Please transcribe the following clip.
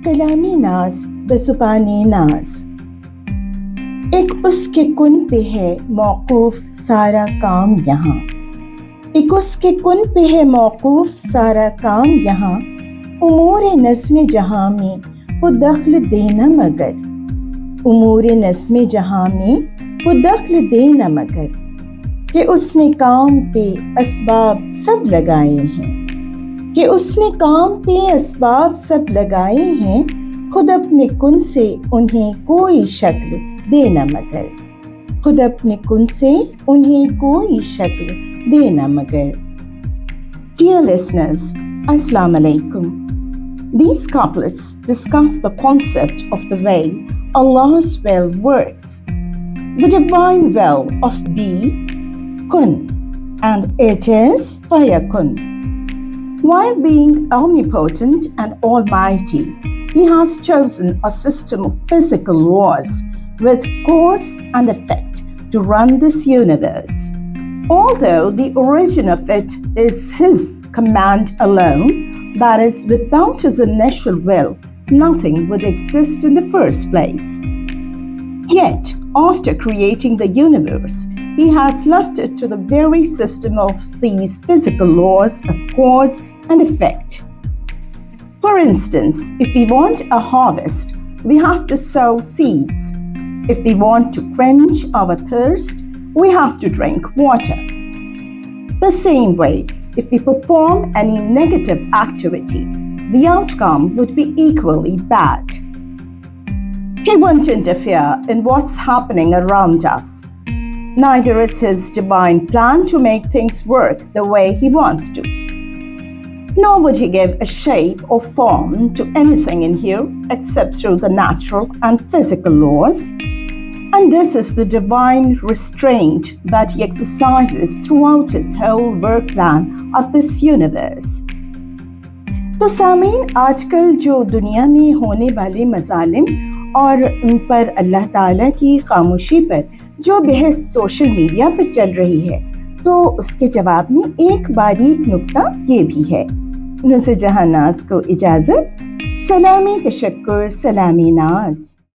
कलामी नाज बजुबानी नाज। एक उसके कुन पे है मौकूफ सारा काम यहाँ, एक उसके कुन पे है मौकूफ सारा काम यहाँ। उमूर नस्म जहाँ में वो दख्ल देना मगर, उमूर नस्म जहाँ में वो दख्ल देना मगर, कि उसने काम पे असबाब सब लगाए हैं, कि उसने काम पे असबाब सब लगाए हैं। खुद अपने कुन से उन्हें कोई शक्ल देना मगर, खुद अपने कुन से उन्हें कोई शक्ल देना मगर। Dear listeners, Assalamu alaikum. These couplets discuss the concept of the way Allah's will works, the divine will of be, kun, and it is fayakun. While being omnipotent and almighty, He has chosen a system of physical laws with cause and effect to run this universe. Although the origin of it is His command alone, that is, without His initial will, nothing would exist in the first place. Yet, after creating the universe, He has left it to the very system of these physical laws of cause and effect. For instance, if we want a harvest, we have to sow seeds. If we want to quench our thirst, we have to drink water. The same way, if we perform any negative activity, the outcome would be equally bad. He won't interfere in what's happening around us. Neither is His divine plan to make things work the way He wants to. Nor would He give a shape or form to anything in here except through the natural and physical laws. And this is the divine restraint that He exercises throughout His whole work plan of this universe. तो सामीन, आजकल जो दुनिया में होने वाले मजालिम और उन पर अल्लाह ताला की खामोशी पर जो बहस सोशल मीडिया पर चल रही है, तो उसके जवाब में एक बारीक नुक्ता ये भी है। नुज़ जहां नाज को इजाज़त, सलामी तशक्कुर, सलामी नाज।